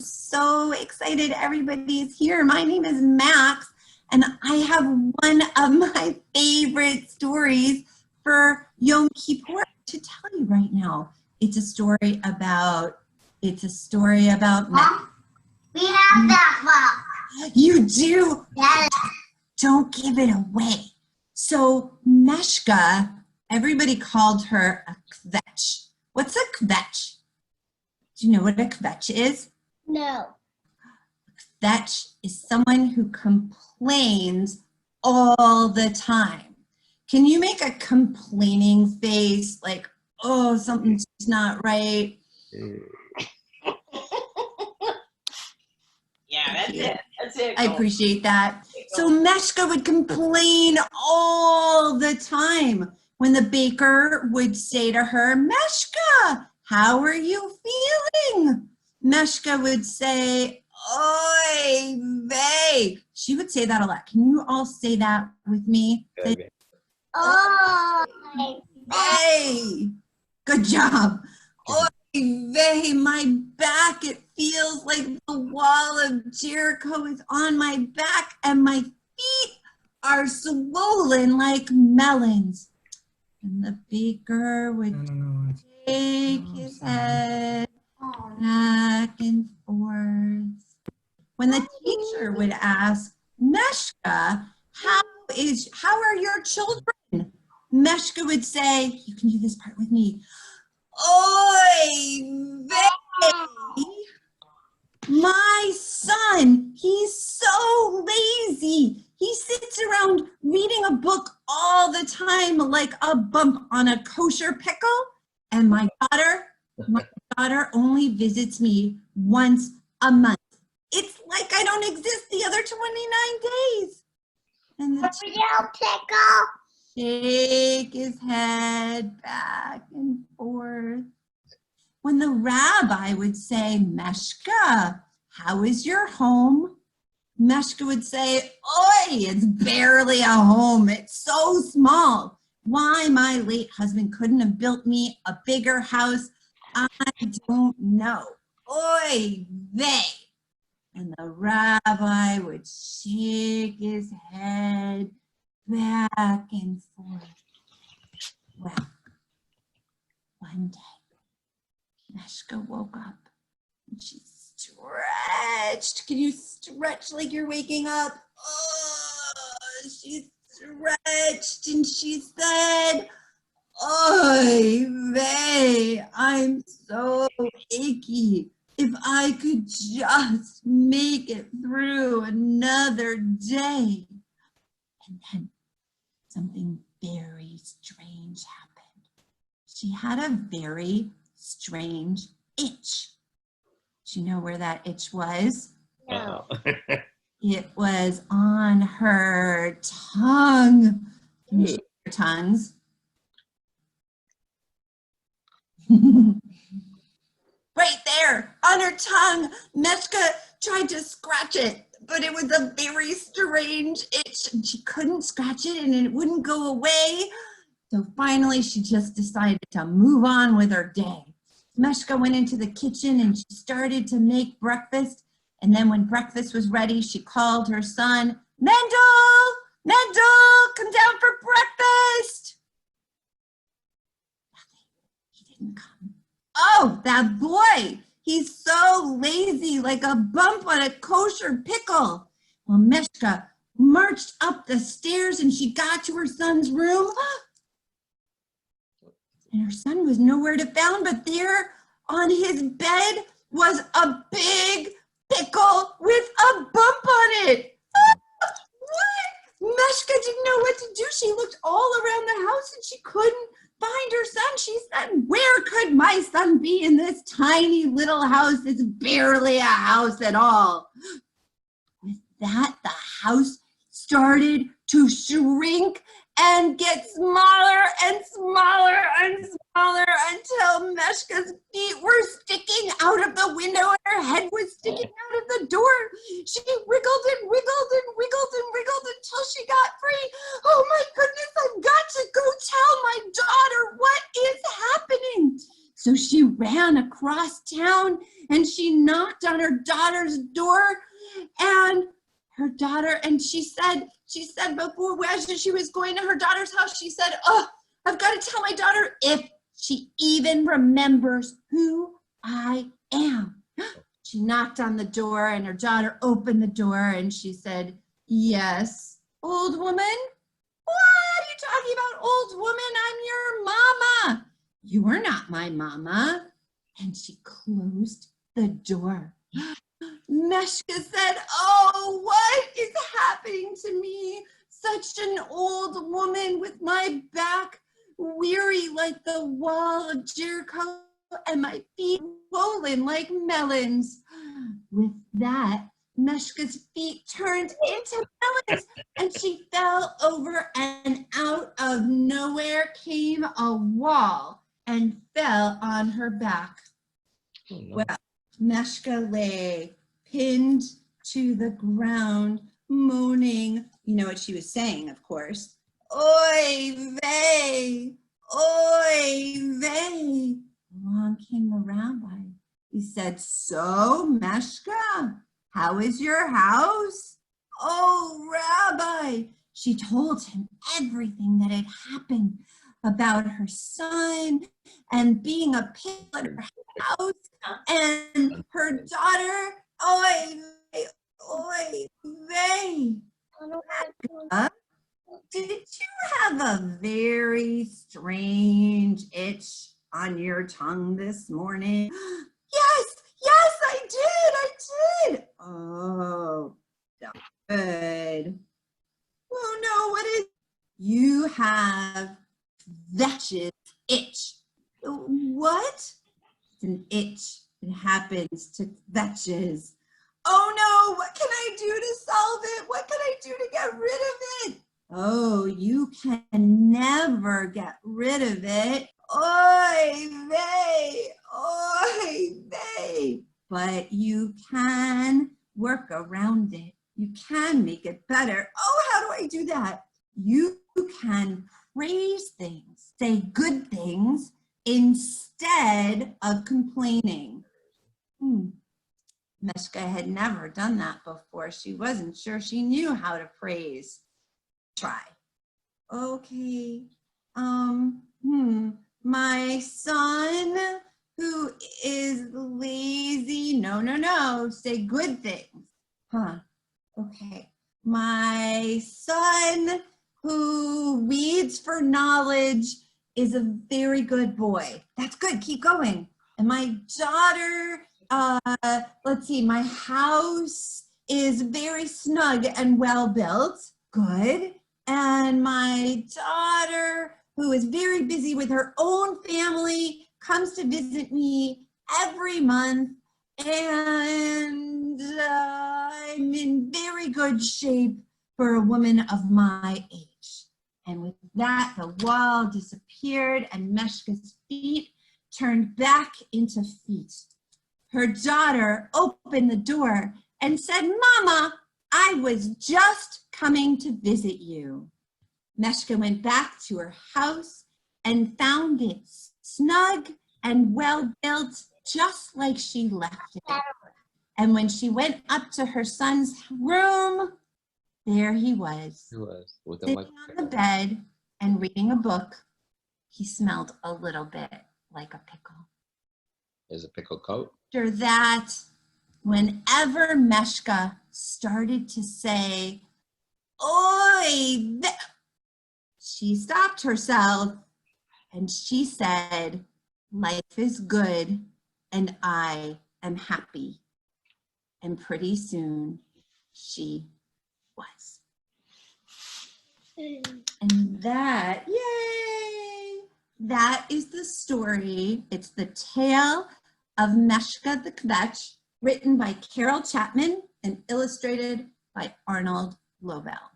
So excited everybody's here. My name is Max, and I have one of my favorite stories for Yom Kippur to tell you right now. It's a story about Mom, we have that book. You do? Yes. Don't give it away. So Meshka, everybody called her a kvetch. What's a kvetch? Do you know what a kvetch is? No. Kvetch is someone who complains all the time. Can you make a complaining face like, oh, something's not right? Yeah, that's it. That's it. I appreciate that. So Meshka would complain all the time when the baker would say to her, Meshka, how are you feeling? Meshka would say, oy vey. She would say that a lot. Can you all say that with me? Okay. Oy vey. Good job. Oy vey, my back, it feels like the wall of Jericho is on my back and my feet are swollen like melons. And the baker would take his head back and forth. When the teacher would ask, Meshka, how are your children? Meshka would say, you can do this part with me. Oy vey, my son, he's so lazy. He sits around reading a book all the time like a bump on a kosher pickle. And my daughter only visits me once a month. It's like I don't exist the other 29 days. And the pickle. shake his head back and forth. When the rabbi would say, Meshka, how is your home? Meshka would say, oi, it's barely a home. It's so small. Why my late husband couldn't have built me a bigger house, I don't know. Oy vey. And the rabbi would shake his head back and forth. Well, one day, Meshka woke up and she stretched. Can you stretch like you're waking up? Oh, she stretched and she said, oy vey, I'm so achy. If I could just make it through another day. And then something very strange happened. She had a very strange itch. Do you know where that itch was? No. It was on her tongue. Can you show your tongues? Right there, on her tongue. Meshka tried to scratch it, but it was a very strange itch, and she couldn't scratch it, and it wouldn't go away. So finally, she just decided to move on with her day. Meshka went into the kitchen, and she started to make breakfast. And then when breakfast was ready, she called her son, Mendel, Mendel, come down for breakfast. Nothing. He didn't come. Oh, that boy, he's so lazy, like a bump on a kosher pickle. Well, Meshka marched up the stairs and she got to her son's room. And her son was nowhere to found, but there on his bed was a big pickle with a bump on it. What? Meshka didn't know what to do. She looked all around the house and she couldn't find her son. She said, where could my son be in this tiny little house? It's barely a house at all. With that, the house started to shrink and get smaller and smaller and smaller until Meshka's feet were sticking out of the window and her head was sticking out of the door. She wiggled and wiggled and wiggled and wiggled until she got free. Oh my goodness, I've got to go tell my daughter what is happening. So she ran across town and she knocked on on her daughter's door, and her daughter, and she said before, as she was going to her daughter's house, she said, oh, I've got to tell my daughter if she even remembers who I am. She knocked on the door, and her daughter opened the door, and she said, yes, old woman? What are you talking about, old woman? I'm your mama. You are not my mama. And she closed the door. Meshka said, oh, what is happening to me? Such an old woman with my back weary like the wall of Jericho and my feet swollen like melons. With that, Meshka's feet turned into melons and she fell over, and out of nowhere came a wall and fell on her back. Oh, no. Well, Meshka lay pinned to the ground, moaning. You know what she was saying, of course. Oy vey, oy vey. Along came the rabbi. He said, so, Meshka, how is your house? Oh, Rabbi. She told him everything that had happened about her son and being a pig at her house and her daughter. Oy vey, oy vey. Did you have a very strange itch on your tongue this morning? Yes, I did. Oh, good. Oh no, what is? You have Kvetch's itch. What? It's an itch. It happens to Kvetch's. Oh no, what can I do to solve it? What can I do to get rid of it? Oh, you can never get rid of it. Oy vey, oy vey. But you can work around it. You can make it better. Oh, how do I do that? You can praise things, say good things instead of complaining. Meshka had never done that before. She wasn't sure she knew how to praise. Try. Okay. My son who is lazy. No. Say good things. Okay. My son who reads for knowledge is a very good boy. That's good. Keep going. And my daughter, let's see, my house is very snug and well built. Good. And my daughter, who is very busy with her own family, comes to visit me every month. And I'm in very good shape for a woman of my age. And with that, the wall disappeared and Meshka's feet turned back into feet. Her daughter opened the door and said, Mama, I was just coming to visit you. Meshka went back to her house and found it snug and well built, just like she left it. And when she went up to her son's room, there he was sitting on the bed and reading a book. He smelled a little bit like a pickle. Is a pickle coat? After that, whenever Meshka started to say, Oi, she stopped herself and she said, life is good and I am happy. And pretty soon she was. And that, yay! That is the story. It's the tale of Meshka the Kvetch, written by Chapman and illustrated by Arnold Lobel.